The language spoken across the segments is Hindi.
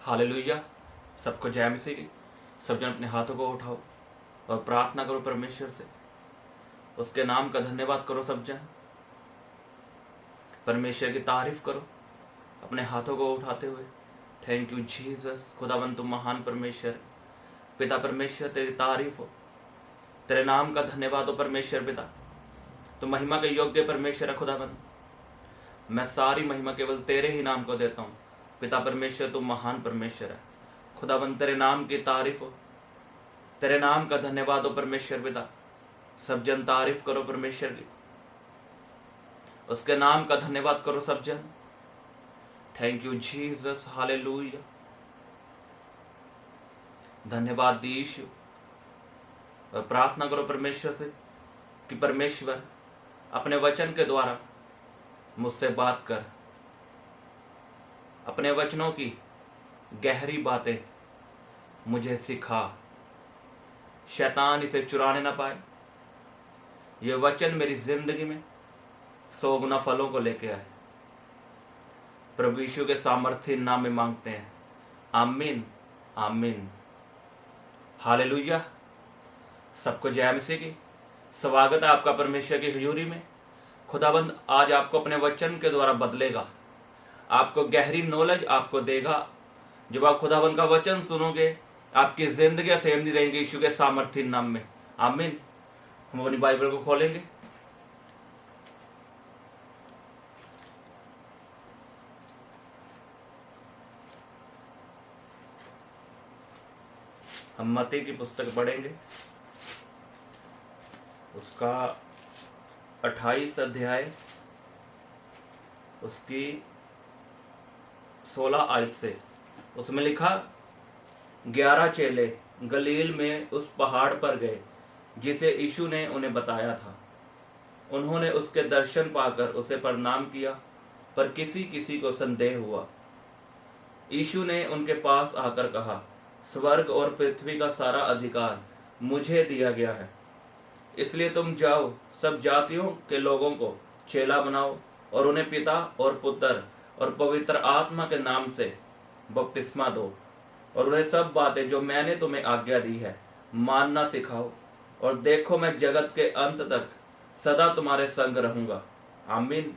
हालेलुया। सबको जय मसीह की। सब जन अपने हाथों को उठाओ और प्रार्थना करो परमेश्वर से, उसके नाम का धन्यवाद करो। सब जन परमेश्वर की तारीफ करो अपने हाथों को उठाते हुए। Thank you Jesus. खुदावन तुम महान परमेश्वर, पिता परमेश्वर तेरी तारीफ हो, तेरे नाम का धन्यवाद हो परमेश्वर पिता। तुम महिमा के योग्य परमेश्वर है खुदावन। मैं सारी महिमा केवल तेरे ही नाम को देता हूँ पिता परमेश्वर। तुम महान परमेश्वर है खुदावन, तेरे नाम की तारीफ हो, तेरे नाम का धन्यवाद हो परमेश्वर पिता। सब जन तारीफ करो परमेश्वर की, उसके नाम का धन्यवाद करो सब जन। Thank you Jesus. हालेलुया। धन्यवाद यीशु। और प्रार्थना करो परमेश्वर से कि परमेश्वर अपने वचन के द्वारा मुझसे बात कर, अपने वचनों की गहरी बातें मुझे सिखा, शैतान इसे चुराने ना पाए। ये वचन मेरी जिंदगी में 100 गुना फलों को लेके आए। प्रभु यीशु के सामर्थ्य नाम में मांगते हैं, आमीन आमीन। हालेलुया। सबको जय मसीह की। स्वागत है आपका परमेश्वर की हजूरी में। खुदाबंद आज आपको अपने वचन के द्वारा बदलेगा, आपको गहरी नॉलेज आपको देगा। जब आप खुदाबंद का वचन सुनोगे आपकी जिंदगी सेम नहीं रहेंगी यीशु के सामर्थ्य नाम में, आमीन। हम अपनी बाइबल को खोलेंगे। हम मत्ती की पुस्तक पढ़ेंगे, उसका 28 अध्याय, उसकी 16 आयत से। उसमें लिखा, 11 चेले गलील में उस पहाड़ पर गए जिसे यीशु ने उन्हें बताया था। उन्होंने उसके दर्शन पाकर उसे प्रणाम किया, पर किसी किसी को संदेह हुआ। यीशु ने उनके पास आकर कहा, स्वर्ग और पृथ्वी का सारा अधिकार मुझे दिया गया है, इसलिए तुम जाओ, सब जातियों के लोगों को चेला बनाओ और उन्हें पिता और पुत्र और पवित्र आत्मा के नाम से बपतिस्मा दो, और उन्हें सब बातें जो मैंने तुम्हें आज्ञा दी है मानना सिखाओ, और देखो मैं जगत के अंत तक सदा तुम्हारे संग रहूंगा, आमीन।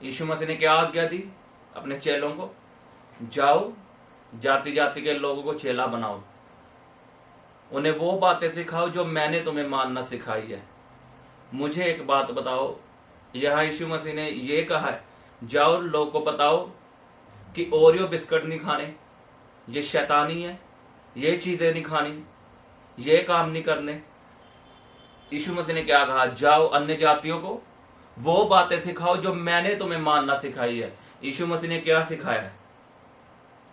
यीशु मसीह ने क्या आज्ञा दी अपने चेलों को? जाओ, जाति जाति के लोगों को चेला बनाओ, उन्हें वो बातें सिखाओ जो मैंने तुम्हें मानना सिखाई है। मुझे एक बात बताओ, यहाँ यीशु मसीह ने ये कहा है, जाओ लोगों को बताओ कि ओरियो बिस्कुट नहीं खाने, ये शैतानी है, ये चीज़ें नहीं खानी, ये काम नहीं करने। यीशु मसीह ने क्या कहा? जाओ अन्य जातियों को वो बातें सिखाओ जो मैंने तुम्हें मानना सिखाई है। यीशु मसीह ने क्या सिखाया है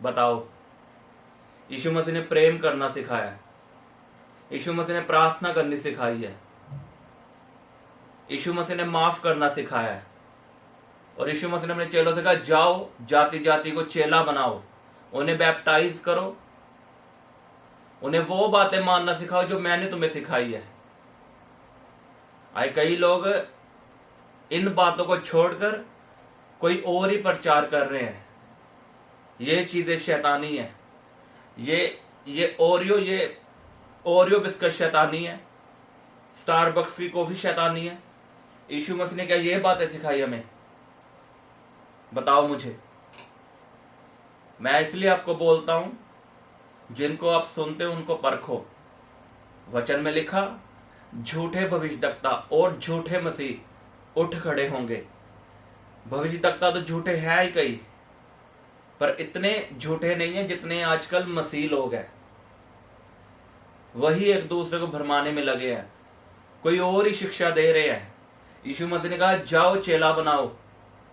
बताओ? यीशु मसीह ने प्रेम करना सिखाया है, यीशु मसीह ने प्रार्थना करनी सिखाई है, यीशु मसीह ने माफ करना सिखाया है, और यीशु मसीह ने अपने चेलों से कहा, जाओ जाति जाति को चेला बनाओ, उन्हें बैप्टाइज करो, उन्हें वो बातें मानना सिखाओ जो मैंने तुम्हें सिखाई है। आए कई लोग इन बातों को छोड़कर कोई और ही प्रचार कर रहे हैं। ये चीजें शैतानी है, ये ओरियो बिस्कुट शैतानी है, स्टारबक्स की कॉफी शैतानी है। यीशु मसीह ने क्या ये बातें सिखाई हमें? बताओ मुझे। मैं इसलिए आपको बोलता हूं, जिनको आप सुनते हो उनको परखो। वचन में लिखा, झूठे भविष्यद्वक्ता और झूठे मसीह उठ खड़े होंगे। भविष्यद्वक्ता तो झूठे हैं ही कई, पर इतने झूठे नहीं हैं जितने आजकल मसीह लोग हैं। वही एक दूसरे को भरमाने में लगे हैं, कोई और ही शिक्षा दे रहे हैं। यीशु मसीह ने कहा, जाओ चेला बनाओ,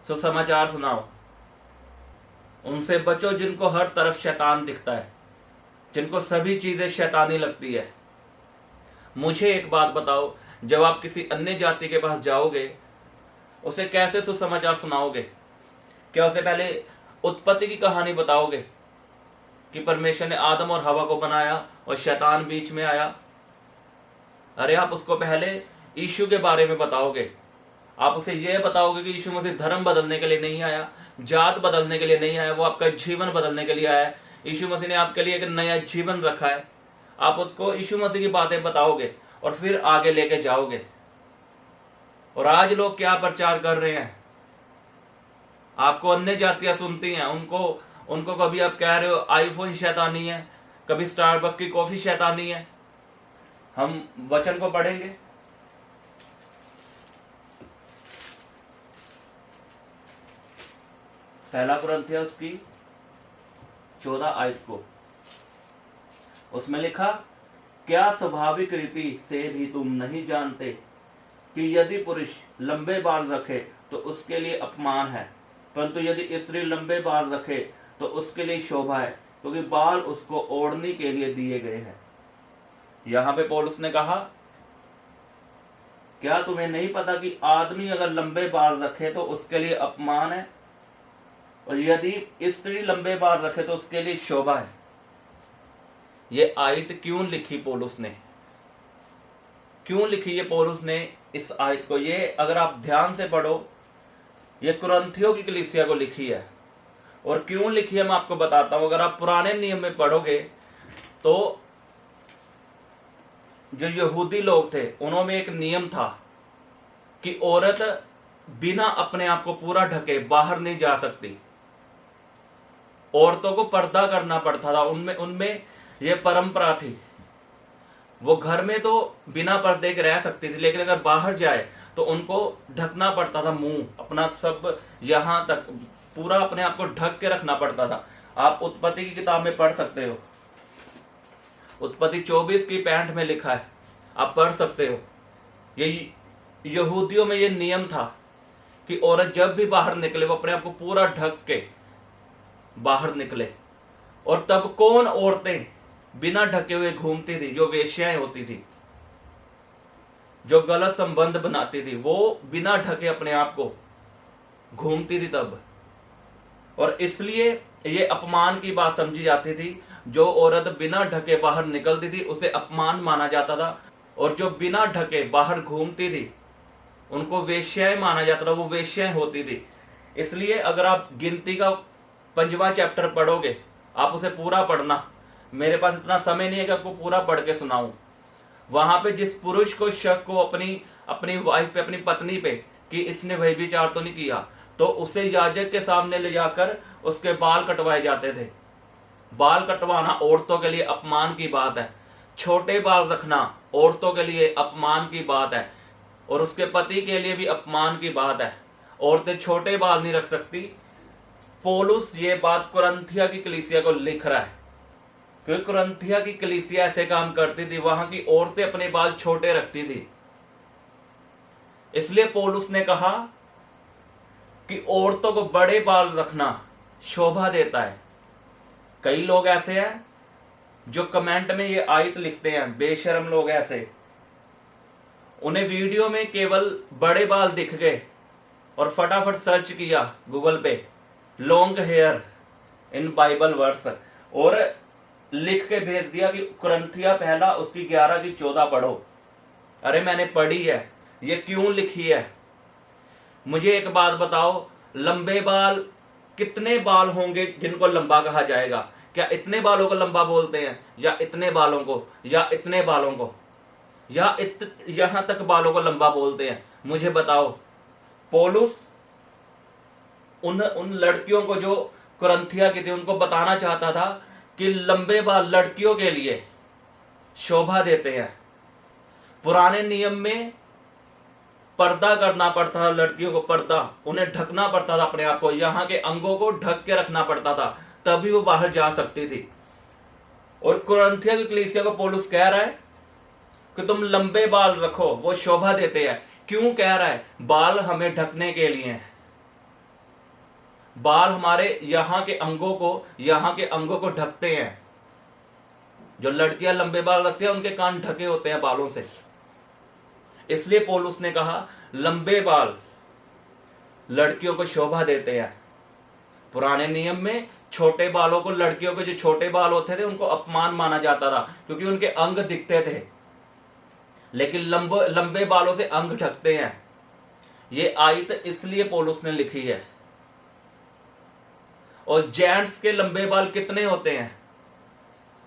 सुसमाचार सुनाओ। उनसे बचो जिनको हर तरफ शैतान दिखता है, जिनको सभी चीजें शैतानी लगती है। मुझे एक बात बताओ, जब आप किसी अन्य जाति के पास जाओगे उसे कैसे सुसमाचार सुनाओगे? क्या उसे पहले उत्पत्ति की कहानी बताओगे कि परमेश्वर ने आदम और हवा को बनाया और शैतान बीच में आया? अरे आप उसको पहले यीशु के बारे में बताओगे, आप उसे यह बताओगे कि यीशु मसीह धर्म बदलने के लिए नहीं आया, जात बदलने के लिए नहीं आया, वो आपका जीवन बदलने के लिए आया है। यीशु मसीह ने आपके लिए एक नया जीवन रखा है। आप उसको यीशु मसीह की बातें बताओगे और फिर आगे लेके जाओगे। और आज लोग क्या प्रचार कर रहे हैं, आपको अन्य जातियां सुनती हैं, उनको कभी आप कह रहे हो आईफोन शैतानी है, कभी स्टारबक की कॉफी शैतानी है। हम वचन को पढ़ेंगे। पहला कुरिन्थियों उसकी 14 आयत को, उसमें लिखा, क्या स्वाभाविक रीति से भी तुम नहीं जानते कि यदि पुरुष लंबे बाल रखे तो उसके लिए अपमान है, परंतु यदि स्त्री लंबे बाल रखे तो उसके लिए शोभा है, क्योंकि बाल उसको ओढ़ने के लिए दिए गए हैं। यहां पे पौलुस ने कहा, क्या तुम्हें नहीं पता कि आदमी अगर लंबे बाल रखे तो उसके लिए अपमान है, और यदि स्त्री लंबे बाल रखे तो उसके लिए शोभा है। ये आयत क्यों लिखी पौलुस ने, क्यों लिखी ये पौलुस ने इस आयत को? ये अगर आप ध्यान से पढ़ो, ये कुरिन्थियों की कलीसिया को लिखी है। और क्यों लिखी है मैं आपको बताता हूं। अगर आप पुराने नियम में पढ़ोगे तो जो यहूदी लोग थे उन्होंने एक नियम था कि औरत बिना अपने आप को पूरा ढके बाहर नहीं जा सकती। औरतों को पर्दा करना पड़ता था, उनमें यह परंपरा थी। वो घर में तो बिना पर्दे के रह सकती थी, लेकिन अगर बाहर जाए तो उनको ढकना पड़ता था, मुंह अपना सब यहां तक पूरा अपने आप को ढक के रखना पड़ता था। आप उत्पत्ति की किताब में पढ़ सकते हो, उत्पत्ति 24 की 65 में लिखा है, आप पढ़ सकते हो। ये यहूदियों में ये नियम था कि औरत जब भी बाहर निकले वो अपने आप को पूरा ढक के बाहर निकले। और तब कौन औरतें बिना ढके हुए घूमती थी? जो वेश्याएं होती थी, जो गलत संबंध बनाती थी, वो बिना ढके अपने आप को घूमती थी तब। और इसलिए ये अपमान की बात समझी जाती थी। जो औरत बिना ढके बाहर निकलती थी उसे अपमान माना जाता था, और जो बिना ढके बाहर घूमती थी उनको वेश्याएं माना जाता था, वो वेश्याएं होती थी। इसलिए अगर आप गिनती का 5वां चैप्टर पढ़ोगे, आप उसे पूरा पढ़ना, मेरे पास इतना समय नहीं है कि आपको पूरा पढ़ के सुनाऊं। वहां पे जिस पुरुष को शक को अपनी वाइफ पे, अपनी पत्नी पे कि इसने व्यभिचार तो नहीं किया, तो उसे याजक के सामने ले जाकर उसके बाल कटवाए जाते थे। बाल कटवाना औरतों के लिए अपमान की बात है। छोटे बाल रखना औरतों के लिए अपमान की बात है, और उसके पति के लिए भी अपमान की बात है। औरतें छोटे बाल नहीं रख सकती। पौलुस ये बात कुरिन्थिया की कलीसिया को लिख रहा है, क्योंकि कुरिन्थिया की कलीसिया ऐसे काम करती थी, वहां की औरतें अपने बाल छोटे रखती थी। इसलिए पौलुस ने कहा कि औरतों को बड़े बाल रखना शोभा देता है। कई लोग ऐसे हैं जो कमेंट में ये आयत लिखते हैं, बेशर्म लोग ऐसे, उन्हें वीडियो में केवल बड़े बाल दिख गए और फटाफट सर्च किया गूगल पे, long hair in Bible verse, और लिख के भेज दिया कि कुरिन्थिया पहला उसकी 11 की 14 पढ़ो। अरे मैंने पढ़ी है, ये क्यों लिखी है? मुझे एक बात बताओ, लंबे बाल, कितने बाल होंगे जिनको लंबा कहा जाएगा? क्या इतने बालों को लंबा बोलते हैं, या इतने बालों को, या इतने बालों को, या यहां तक बालों को लंबा बोलते हैं? मुझे बताओ। पौलुस उन लड़कियों को जो कुरिन्थिया की थी उनको बताना चाहता था कि लंबे बाल लड़कियों के लिए शोभा देते हैं। पुराने नियम में पर्दा करना पड़ता था लड़कियों को, पर्दा, उन्हें ढकना पड़ता था अपने आप को, यहाँ के अंगों को ढक के रखना पड़ता था, तभी वो बाहर जा सकती थी। और कुरिन्थिया की कलीसिया को पौलुस कह रहा है कि तुम लंबे बाल रखो, वो शोभा देते हैं। क्यों कह रहा है? बाल हमें ढकने के लिए हैं। बाल हमारे यहाँ के अंगों को ढकते हैं। जो लड़कियां लंबे बाल रखती हैं उनके कान ढके होते हैं बालों से। इसलिए पौलुस ने कहा लंबे बाल लड़कियों को शोभा देते हैं। पुराने नियम में छोटे बालों को, लड़कियों के जो छोटे बाल होते थे उनको अपमान माना जाता था, क्योंकि उनके अंग दिखते थे। लेकिन लंबे बालों से अंग ढकते हैं। ये आयत इसलिए पौलुस ने लिखी है। और जेंट्स के लंबे बाल कितने होते हैं,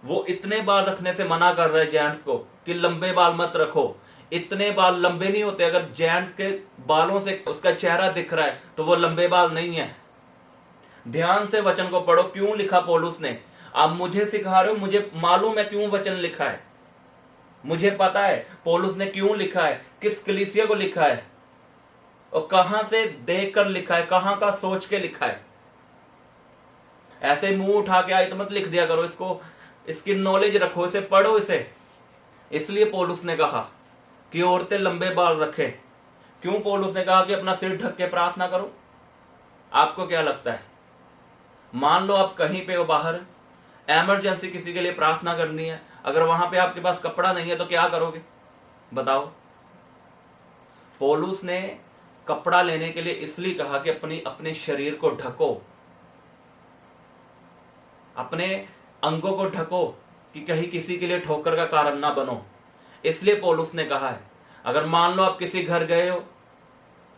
वो इतने बाल रखने से मना कर रहे हैं जेंट्स को कि लंबे बाल मत रखो। इतने बाल लंबे नहीं होते। अगर जेंट्स के बालों से उसका चेहरा दिख रहा है तो वो लंबे बाल नहीं है। ध्यान से वचन को पढ़ो, क्यों लिखा पौलुस ने। आप मुझे सिखा रहे हो, मुझे मालूम है क्यों वचन लिखा है, मुझे पता है पौलुस ने क्यों लिखा है, किस कलीसिया को लिखा है और कहां से देखकर लिखा है, कहां का सोच के लिखा है। ऐसे मुंह उठा के आयत मत लिख दिया करो, इसको इसकी नॉलेज रखो, इसे पढ़ो इसे। इसलिए पौलुस ने कहा कि औरतें लंबे बाल रखें। क्यों पौलुस ने कहा कि अपना सिर ढक के प्रार्थना करो। आपको क्या लगता है, मान लो आप कहीं पे हो बाहर, इमरजेंसी किसी के लिए प्रार्थना करनी है, अगर वहां पे आपके पास कपड़ा नहीं है तो क्या करोगे बताओ। पौलुस ने कपड़ा लेने के लिए इसलिए कहा कि अपने शरीर को ढको, अपने अंगों को ढको कि कहीं किसी के लिए ठोकर का कारण ना बनो। इसलिए पौलुस ने कहा है, अगर मान लो आप किसी घर गए हो,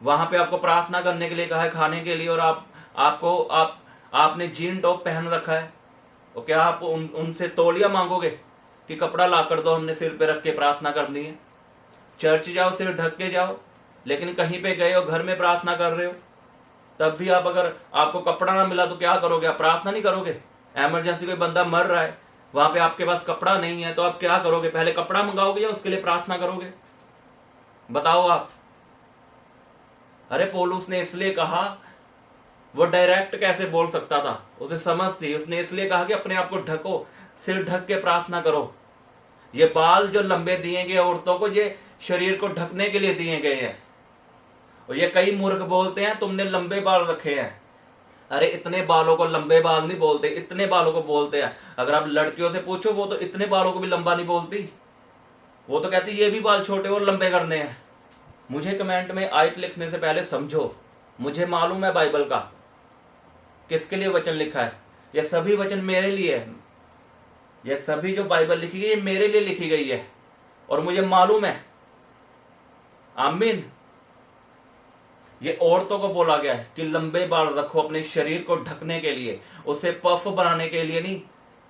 वहां पे आपको प्रार्थना करने के लिए कहा है, खाने के लिए, और आपने जीन टॉप पहन रखा है, तो क्या आप उनसे तौलिया मांगोगे कि कपड़ा ला कर दो, हमने सिर पे रख के प्रार्थना करनी है। चर्च जाओ, सिर ढक के जाओ। लेकिन कहीं पे गए हो, घर में प्रार्थना कर रहे हो, तब भी आप अगर आपको कपड़ा ना मिला तो क्या करोगे, आप प्रार्थना नहीं करोगे। इमरजेंसी कोई बंदा मर रहा है, वहां पे आपके पास कपड़ा नहीं है तो आप क्या करोगे, पहले कपड़ा मंगाओगे या उसके लिए प्रार्थना करोगे बताओ आप। अरे पौलुस ने इसलिए कहा, वो डायरेक्ट कैसे बोल सकता था, उसे समझ थी, उसने इसलिए कहा कि अपने आप को ढको, सिर ढक के प्रार्थना करो। ये बाल जो लंबे दिए गए औरतों को, ये शरीर को ढकने के लिए दिए गए हैं। और ये कई मूर्ख बोलते हैं तुमने लंबे बाल रखे हैं। अरे इतने बालों को लंबे बाल नहीं बोलते, इतने बालों को बोलते हैं। अगर आप लड़कियों से पूछो, वो तो इतने बालों को भी लंबा नहीं बोलती, वो तो कहती ये भी बाल छोटे और लंबे करने हैं। मुझे कमेंट में आयत लिखने से पहले समझो, मुझे मालूम है बाइबल का किसके लिए वचन लिखा है। ये सभी वचन मेरे लिए है, ये सभी जो बाइबल लिखी गई है मेरे लिए लिखी गई है और मुझे मालूम है। आमीन। ये औरतों को बोला गया है कि लंबे बाल रखो अपने शरीर को ढकने के लिए, उसे पफ बनाने के लिए नहीं,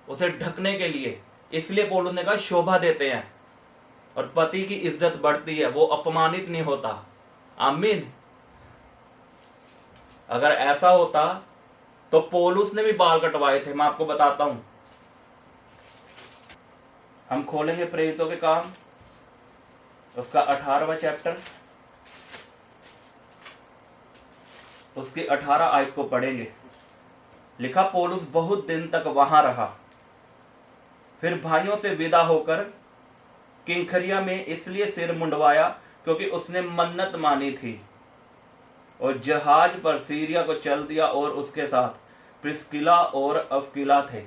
उसे ढकने के लिए। इसलिए पौलुस ने कहा शोभा देते हैं और पति की इज्जत बढ़ती है, वो अपमानित नहीं होता। आमीन। अगर ऐसा होता तो पौलुस ने भी बाल कटवाए थे। मैं आपको बताता हूं, हम खोलेंगे प्रेरितों के काम, उसका 18वां चैप्टर, उसकी 18 आयत को पढ़ेंगे। लिखा, पौलुस बहुत दिन तक वहां रहा, फिर भाइयों से विदा होकर किंखरिया में इसलिए सिर मुंडवाया क्योंकि उसने मन्नत मानी थी, और जहाज पर सीरिया को चल दिया और उसके साथ प्रिस्किला और अक्विला थे।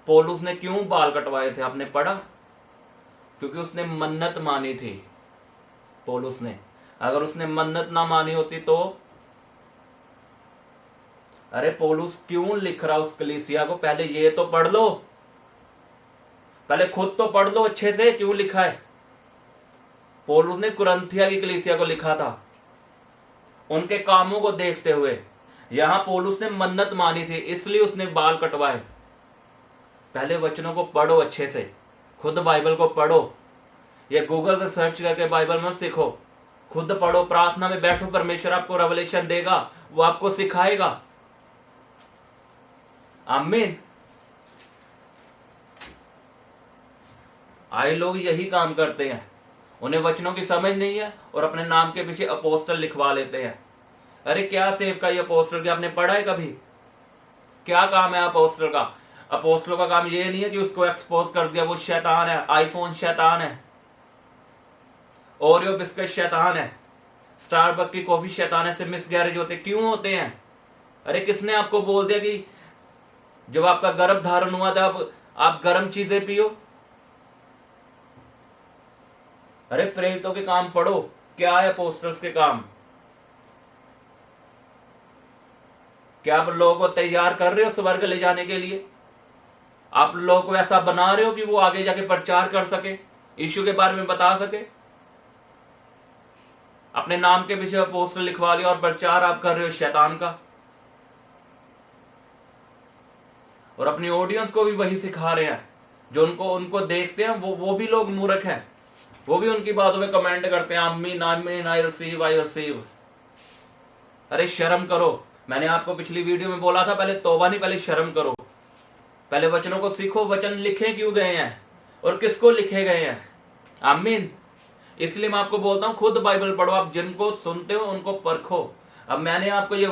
पौलुस ने क्यों बाल कटवाए थे आपने पढ़ा, क्योंकि उसने मन्नत मानी थी। पौलुस ने, अगर उसने मन्नत ना मानी होती तो, अरे पौलुस क्यों लिख रहा उस कलीसिया को, पहले ये तो पढ़ लो, पहले खुद तो पढ़ लो अच्छे से क्यों लिखा है। पौलुस ने कुरिन्थिया की कलीसिया को लिखा था उनके कामों को देखते हुए। यहां पौलुस ने मन्नत मानी थी इसलिए उसने बाल कटवाए। पहले वचनों को पढ़ो अच्छे से, खुद बाइबल को पढ़ो। ये गूगल से सर्च करके बाइबल मत सीखो, खुद पढ़ो, प्रार्थना में बैठो, परमेश्वर आपको रेवलेशन देगा, वो आपको सिखाएगा। आमीन। आए लोग यही काम करते हैं, उन्हें वचनों की समझ नहीं है और अपने नाम के पीछे अपोस्टल लिखवा लेते हैं। अरे क्या सेव का ये अपोस्टल, क्या आपने पढ़ा है कभी, क्या काम है अपोस्टल का। अपोस्टलों का काम ये नहीं है कि उसको एक्सपोज कर दिया वो शैतान है, आईफोन शैतान है, ओरियो बिस्किट शैतान है, स्टारबक की कॉफी शैतान है, से मिसगैरेज होते क्यों होते हैं। अरे किसने आपको बोल दिया कि जब आपका गर्भ धारण हुआ था आप गर्म चीजें पियो। अरे प्रेरितों के काम पढ़ो, क्या है अपोस्टल्स के काम। क्या आप लोगों को तैयार कर रहे हो स्वर्ग ले जाने के लिए, आप लोगों को ऐसा बना रहे हो कि वो आगे जाके प्रचार कर सके, यीशु के बारे में बता सके। अपने नाम के पीछे अपोस्टल लिखवा लिया और प्रचार आप कर रहे हो शैतान का, और अपनी ऑडियंस को भी वही सिखा रहे हैं। जो उनको देखते हैं वो भी लोग मूर्ख हैं, वो भी उनकी बातों पे कमेंट करते हैं आमीन आमीन, आई रिसीव। अरे शर्म करो। मैंने आपको पिछली वीडियो में बोला था, पहले तौबा नहीं, पहले शर्म करो। पहले वचनों को सीखो, वचन लिखे क्यों गए हैं और किसको लिखे गए हैं। आमीन। इसलिए मैं आपको बोलता हूं खुद बाइबल पढ़ो, आप जिनको सुनते हो उनको परखो। अब मैंने आपको ये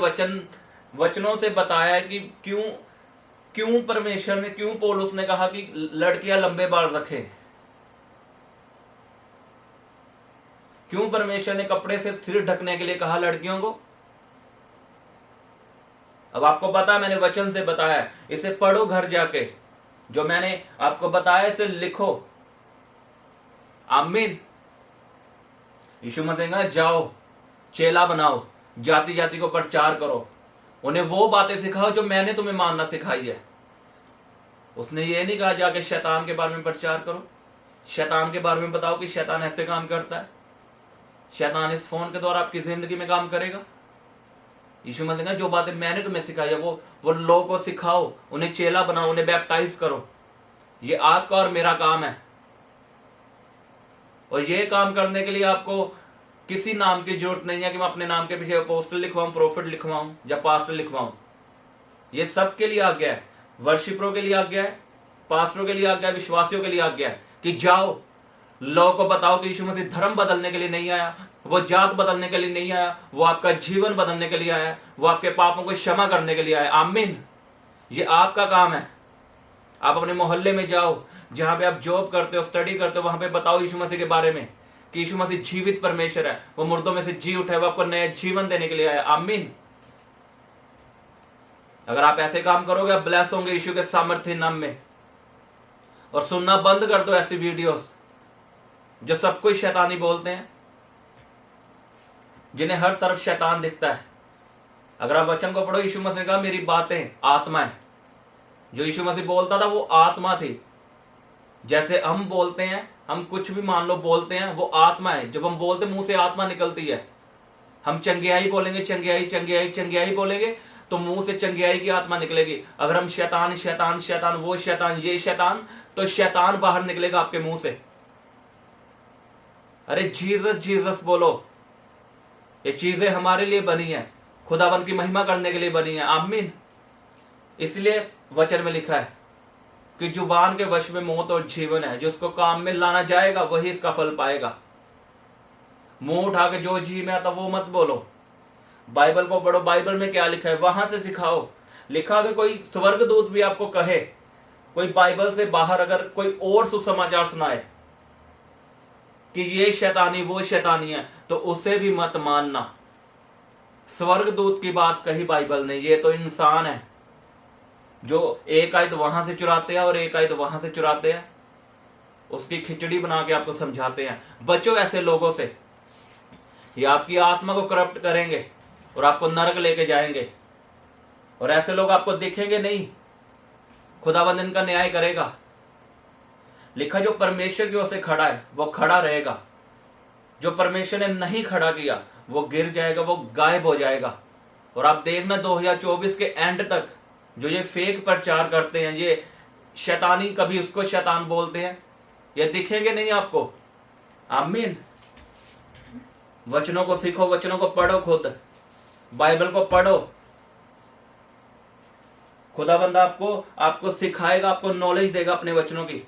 वचनों से बताया है कि क्यों परमेश्वर ने, क्यों पौलुस ने कहा कि लड़कियां लंबे बाल रखें, क्यों परमेश्वर ने कपड़े से सिर ढकने के लिए कहा लड़कियों को। अब आपको पता है, मैंने वचन से बताया, इसे पढ़ो घर जाके, जो मैंने आपको बताया इसे लिखो। आमीन। यीशु मसीह कहा जाओ चेला बनाओ, जाति जाति को प्रचार करो, उन्हें वो बातें सिखाओ जो मैंने तुम्हें मानना सिखाई है। उसने ये नहीं कहा जाके शैतान के बारे में प्रचार करो, शैतान के बारे में बताओ कि शैतान ऐसे काम करता है, शैतान इस फोन के द्वारा आपकी जिंदगी में काम करेगा। यीशु मसीह ने जो बातें मैंने तुम्हें सिखाई है वो लोगों को सिखाओ, उन्हें चेला बनाओ, उन्हें बैप्टाइज करो। ये आपका और मेरा काम है। और ये काम करने के लिए आपको किसी नाम की जरूरत नहीं है कि मैं अपने नाम के पीछे अपोस्टल लिखवाऊं, प्रोफेट लिखवाऊं या पास्टर लिखवाऊं। ये सबके लिए आज्ञा है, वर्शिपरों के लिए आज्ञा है, पास्टरों के लिए आज्ञा है, विश्वासियों के लिए आज्ञा है कि जाओ लोगों को बताओ कि यीशु मसीह धर्म बदलने के लिए नहीं आया, वो जात बदलने के लिए नहीं आया, वो आपका जीवन बदलने के लिए आया, वो आपके पापों को क्षमा करने के लिए आया। आमीन। ये आपका काम है। आप अपने मोहल्ले में जाओ, जहां पे आप जॉब करते हो, स्टडी करते हो, वहां पे बताओ यीशु मसीह के बारे में कि यीशु मसीह जीवित परमेश्वर है, वो मुर्दों में से जी उठा है, वो आपको नया जीवन देने के लिए आया। आमीन। अगर आप ऐसे काम करोगे आप ब्लेस होंगे यीशु के सामर्थ्य नाम में। और सुनना बंद कर दो ऐसी वीडियोस जो सब कुछ शैतानी बोलते हैं, जिन्हें हर तरफ शैतान दिखता है। अगर आप वचन को पढ़ो, यीशु मसीह ने कहा मेरी बातें आत्मा है। जो यीशु मसीह बोलता था वो आत्मा थी। जैसे हम बोलते हैं, हम कुछ भी मान लो बोलते हैं, वो आत्मा है। जब हम बोलते मुंह से आत्मा निकलती है। हम चंगियाई बोलेंगे, चंगियाई बोलेंगे तो मुंह से चंगियाई की आत्मा निकलेगी। अगर हम शैतान शैतान शैतान, वो शैतान ये शैतान, तो शैतान बाहर निकलेगा आपके मुंह से। अरे जीसस जीसस बोलो। ये चीजें हमारे लिए बनी है, खुदावन की महिमा करने के लिए बनी है। आमीन। इसलिए वचन में लिखा है कि जुबान के वश में मौत और जीवन है, जिसको काम में लाना जाएगा वही इसका फल पाएगा। मुंह उठा के जो जी में आता वो मत बोलो। बाइबल को पढ़ो, बाइबल में क्या लिखा है वहां से सिखाओ। लिखा अगर कोई स्वर्गदूत भी आपको कहे, कोई बाइबल से बाहर अगर कोई और सुसमाचार सुनाए कि ये शैतानी वो शैतानी है, तो उसे भी मत मानना। स्वर्गदूत की बात कही बाइबल ने, ये तो इंसान है जो एक आयत वहां से चुराते हैं और एक आयत वहां से चुराते हैं, उसकी खिचड़ी बना के आपको समझाते हैं। बचो ऐसे लोगों से, ये आपकी आत्मा को करप्ट करेंगे और आपको नरक लेके जाएंगे। और ऐसे लोग आपको दिखेंगे नहीं, खुदावंद इनका न्याय करेगा। लिखा जो परमेश्वर की ओर से खड़ा है वो खड़ा रहेगा, जो परमेश्वर ने नहीं खड़ा किया वो गिर जाएगा, वो गायब हो जाएगा। और आप देखना 2024 के एंड तक जो ये फेक प्रचार करते हैं, ये शैतानी, कभी उसको शैतान बोलते हैं, ये दिखेंगे नहीं आपको। आमीन। वचनों को सीखो, वचनों को पढ़ो, खुद बाइबल को पढ़ो। खुदाबंद आपको सिखाएगा, आपको नॉलेज देगा अपने वचनों की।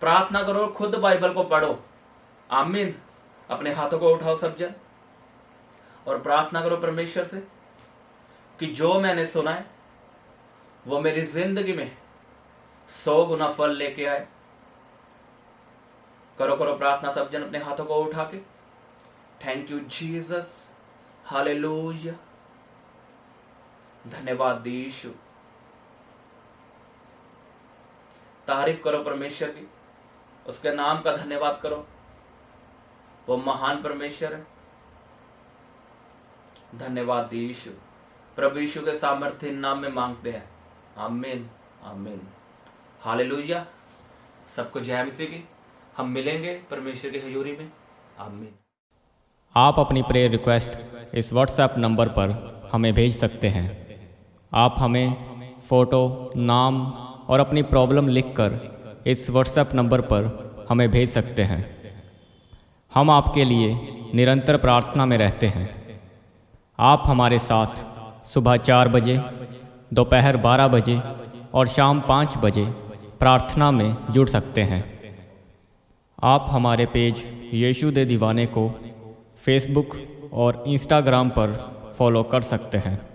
प्रार्थना करो, खुद बाइबल को पढ़ो। आमीन। अपने हाथों को उठाओ सब जन और प्रार्थना करो परमेश्वर से कि जो मैंने सुना है वो मेरी जिंदगी में 100 गुना फल लेके आए। करो प्रार्थना सब जन अपने हाथों को उठा के। Thank you Jesus, hallelujah. धन्यवाद यीशु। तारीफ करो परमेश्वर की, उसके नाम का धन्यवाद करो। वो महान परमेश्वर है। धन्यवाद यीशु। प्रभु यीशु के सामर्थ्य नाम में मांगते हैं। आमीन आमीन। हालेलुया। सबको जय मसीह की। हम मिलेंगे परमेश्वर की हजूरी में। आमीन। आप अपनी प्रेयर रिक्वेस्ट इस व्हाट्सएप नंबर पर हमें भेज सकते हैं। आप हमें फ़ोटो, नाम और अपनी प्रॉब्लम लिखकर इस व्हाट्सएप नंबर पर हमें भेज सकते हैं। हम आपके लिए निरंतर प्रार्थना में रहते हैं। आप हमारे साथ सुबह 4 बजे, दोपहर 12 बजे और शाम 5 बजे प्रार्थना में जुड़ सकते हैं। आप हमारे पेज यीशु दे दीवाने को फेसबुक और इंस्टाग्राम पर फॉलो कर सकते हैं।